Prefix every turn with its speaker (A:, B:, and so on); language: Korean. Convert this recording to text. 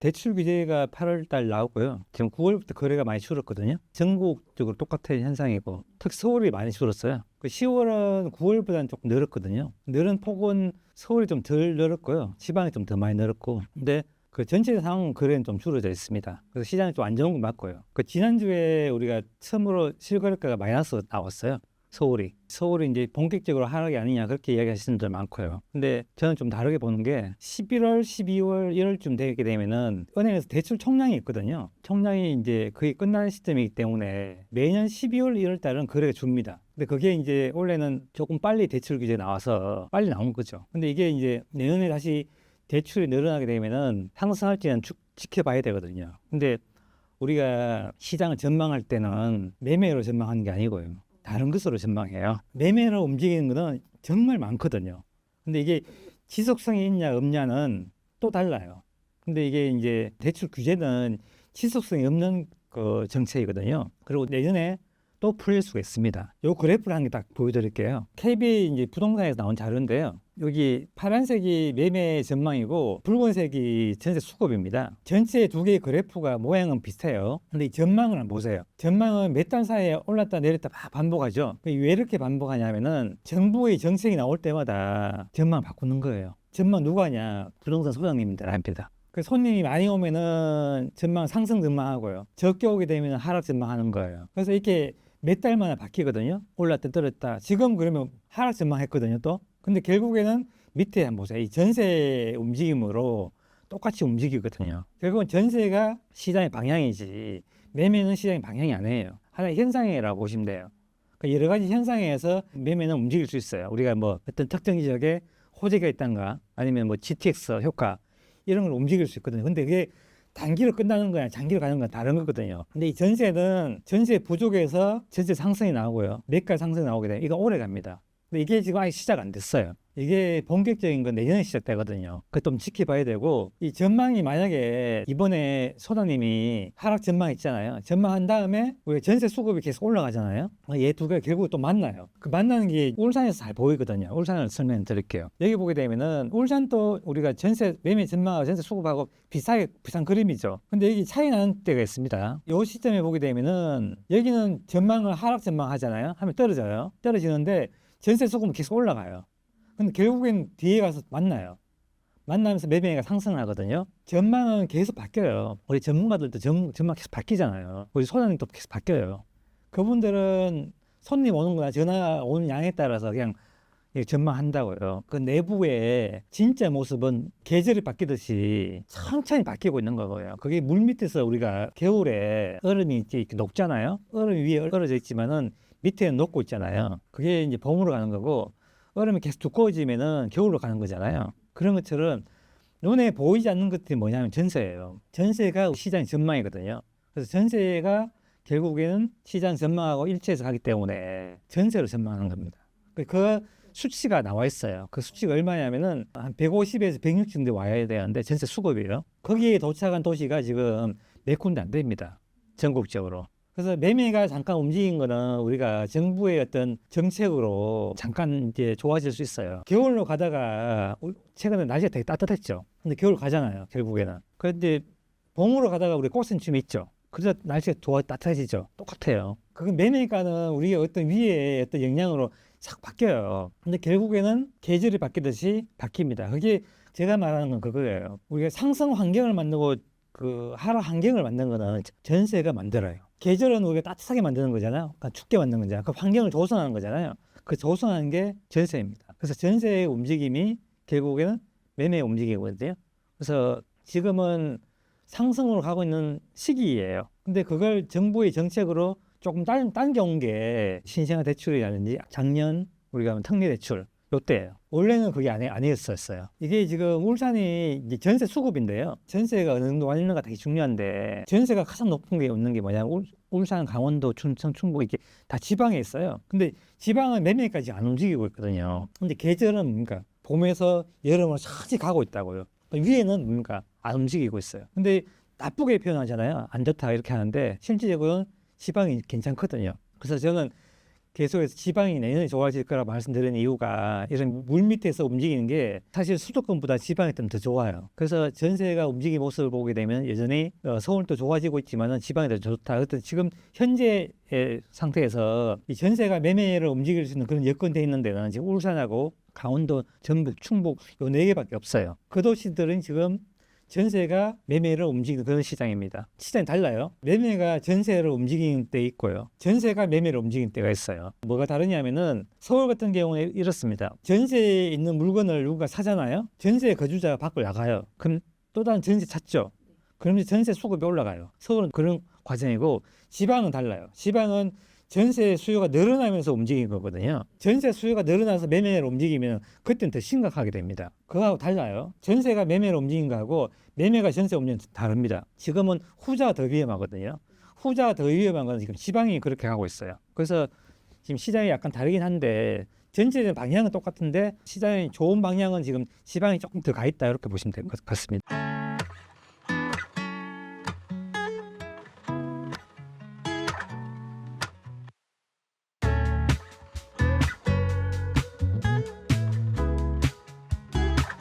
A: 대출 규제가 8월 달 나오고요. 지금 9월부터 거래가 많이 줄었거든요. 전국적으로 똑같은 현상이고, 특히 서울이 많이 줄었어요. 10월은 9월보다는 조금 늘었거든요. 늘은 폭은 서울이 좀 덜 늘었고요. 지방이 좀 더 많이 늘었고, 근데 그 전체 상황 거래는 좀 줄어져 있습니다. 그래서 시장이 좀 안 좋은 건 맞고요. 지난주에 우리가 처음으로 실거래가가 마이너스 나왔어요. 서울이 이제 본격적으로 하락이 아니냐 그렇게 이야기하시는 분들 많고요. 근데 저는 좀 다르게 보는 게 11월, 12월, 1월쯤 되게 되면은 은행에서 대출 총량이 있거든요. 총량이 이제 거의 끝나는 시점이기 때문에 매년 12월, 1월 달은 거래가 줍니다. 근데 그게 이제 원래는 조금 빨리 대출 규제 나와서 빨리 나온 거죠. 근데 이게 이제 내년에 다시 대출이 늘어나게 되면은 상승할지는 지켜봐야 되거든요. 근데 우리가 시장을 전망할 때는 매매로 전망하는 게 아니고요. 다른 것으로 전망해요. 매매로 움직이는 거는 정말 많거든요. 근데 이게 지속성이 있냐 없냐는 또 달라요. 근데 이게 이제 대출 규제는 지속성이 없는 그 정책이거든요. 그리고 내년에 또 풀릴 수가 있습니다. 요 그래프를 한 개 딱 보여드릴게요. KB 이제 부동산에서 나온 자료인데요. 여기 파란색이 매매 전망이고 붉은색이 전세 수급입니다. 전체 두 개의 그래프가 모양은 비슷해요. 근데 이 전망을 한번 보세요. 전망은 몇 달 사이에 올랐다 내렸다 막 반복하죠. 왜 이렇게 반복하냐면은 정부의 정책이 나올 때마다 전망 바꾸는 거예요. 전망 누가 하냐? 부동산 소장님들 합니다. 그 손님이 많이 오면은 전망 상승 전망하고요. 적게 오게 되면 하락 전망하는 거예요. 그래서 이렇게 몇 달마다 바뀌거든요. 올랐다 떨었다. 지금 그러면 하락 전망했거든요, 또. 근데 결국에는 밑에 한번 보세요. 이 전세 움직임으로 똑같이 움직이거든요. 결국은 전세가 시장의 방향이지 매매는 시장의 방향이 아니에요. 하나의 현상이라고 보시면 돼요. 그러니까 여러 가지 현상에서 매매는 움직일 수 있어요. 우리가 뭐 어떤 특정 지역에 호재가 있단가 아니면 뭐 GTX 효과 이런 걸 움직일 수 있거든요. 근데 그게 단기로 끝나는 거야, 장기로 가는 건 다른 거거든요. 근데 이 전세는 전세 부족에서 전세 상승이 나오고요. 매가 상승이 나오게 되면 이거 오래 갑니다. 근데 이게 지금 아직 시작 안 됐어요. 이게 본격적인 건 내년에 시작되거든요. 그거 좀 지켜봐야 되고, 이 전망이 만약에 이번에 소장님이 하락 전망 있잖아요. 전망한 다음에 우리 전세 수급이 계속 올라가잖아요. 얘 두 개가 결국 또 만나요. 그 만나는 게 울산에서 잘 보이거든요. 울산을 설명드릴게요. 여기 보게 되면은 울산도 우리가 전세 매매 전망하고 전세 수급하고 비슷한 그림이죠. 근데 여기 차이 나는 때가 있습니다. 이 시점에 보게 되면은 여기는 전망을 하락 전망하잖아요. 하면 떨어져요. 떨어지는데 전세 수급은 계속 올라가요. 근데 결국엔 뒤에 가서 만나요. 만나면서 매매가 상승하거든요. 전망은 계속 바뀌어요. 우리 전문가들도 전망 계속 바뀌잖아요. 우리 소장님도 계속 바뀌어요. 그분들은 손님 오는 거나 전화 오는 양에 따라서 그냥 전망한다고요. 그 내부의 진짜 모습은 계절이 바뀌듯이 천천히 바뀌고 있는 거고요. 그게 물 밑에서 우리가 겨울에 얼음이 이렇게 녹잖아요. 얼음 위에 얼어져 있지만은 밑에는 녹고 있잖아요. 그게 이제 봄으로 가는 거고 얼음이 계속 두꺼워지면은 겨울로 가는 거잖아요. 그런 것처럼 눈에 보이지 않는 것들이 뭐냐면 전세예요. 전세가 시장 전망이거든요. 그래서 전세가 결국에는 시장 전망하고 일치해서 가기 때문에 전세로 전망하는 겁니다. 그 수치가 나와 있어요. 그 수치가 얼마냐면은 한 150에서 160 정도 와야 되는데 전세 수급이에요. 거기에 도착한 도시가 지금 몇 군데 안 됩니다. 전국적으로. 그래서 매매가 잠깐 움직인 거는 우리가 정부의 어떤 정책으로 잠깐 이제 좋아질 수 있어요. 겨울로 가다가 최근에 날씨가 되게 따뜻했죠. 근데 겨울 가잖아요, 결국에는. 그런데 봄으로 가다가 우리 꽃샘춤이 있죠. 그래서 날씨가 따뜻해지죠. 똑같아요. 그건 매매가는 우리가 어떤 위에 어떤 영향으로 싹 바뀌어요. 근데 결국에는 계절이 바뀌듯이 바뀝니다. 그게 제가 말하는 건 그거예요. 우리가 상승 환경을 만들고 그 하락 환경을 만드는 거는 전세가 만들어요. 계절은 우리가 따뜻하게 만드는 거잖아요. 그러니까 춥게 만드는 거잖아요. 그 환경을 조성하는 거잖아요. 그 조성하는 게 전세입니다. 그래서 전세의 움직임이 결국에는 매매의 움직임이거든요. 그래서 지금은 상승으로 가고 있는 시기예요. 근데 그걸 정부의 정책으로 조금 당겨온 게 신생아 대출이라든지 작년 우리가 특례 대출 요때예요. 원래는 그게 아니었었어요. 이게 지금 울산이 이제 전세 수급인데요. 전세가 어느 정도 왔는가 되게 중요한데 전세가 가장 높은 게 없는 게 뭐냐면 울산, 강원도, 춘천, 충북 이렇게 다 지방에 있어요. 근데 지방은 매매까지 안 움직이고 있거든요. 근데 계절은 뭔가 봄에서 여름으로 차지 가고 있다고요. 위에는 뭔가 안 움직이고 있어요. 근데 나쁘게 표현하잖아요. 안 좋다 이렇게 하는데 실질적으로는 지방이 괜찮거든요. 그래서 저는 계속해서 지방이 내년에 좋아질 거라고 말씀드리는 이유가 이런 물 밑에서 움직이는 게 사실 수도권보다 지방이 좀 더 좋아요. 그래서 전세가 움직이는 모습을 보게 되면 여전히 서울도 좋아지고 있지만은 지방이 더 좋다. 어떤 지금 현재의 상태에서 이 전세가 매매를 움직일 수 있는 그런 여건돼 있는 데는 지금 울산하고 강원도, 전북, 충북 요 네 개밖에 없어요. 그 도시들은 지금 전세가 매매를 움직이는 그런 시장입니다. 시장이 달라요. 매매가 전세를 움직이는 때 있고요. 전세가 매매를 움직이는 때가 있어요. 뭐가 다르냐면은 서울 같은 경우에 이렇습니다. 전세에 있는 물건을 누군가 사잖아요. 전세 거주자가 밖으로 나가요. 그럼 또 다른 전세 찾죠. 그러면 전세 수급이 올라가요. 서울은 그런 과정이고 지방은 달라요. 지방은 전세 수요가 늘어나면서 움직이는 거거든요. 전세 수요가 늘어나서 매매를 움직이면 그때는 더 심각하게 됩니다. 그거하고 달라요. 전세가 매매를 움직이는 거하고 매매가 전세 움직이는 거 다릅니다. 지금은 후자가 더 위험하거든요. 후자가 더 위험한 건 지금 지방이 그렇게 가고 있어요. 그래서 지금 시장이 약간 다르긴 한데 전체적인 방향은 똑같은데 시장이 좋은 방향은 지금 지방이 조금 더 가 있다 이렇게 보시면 될 것 같습니다.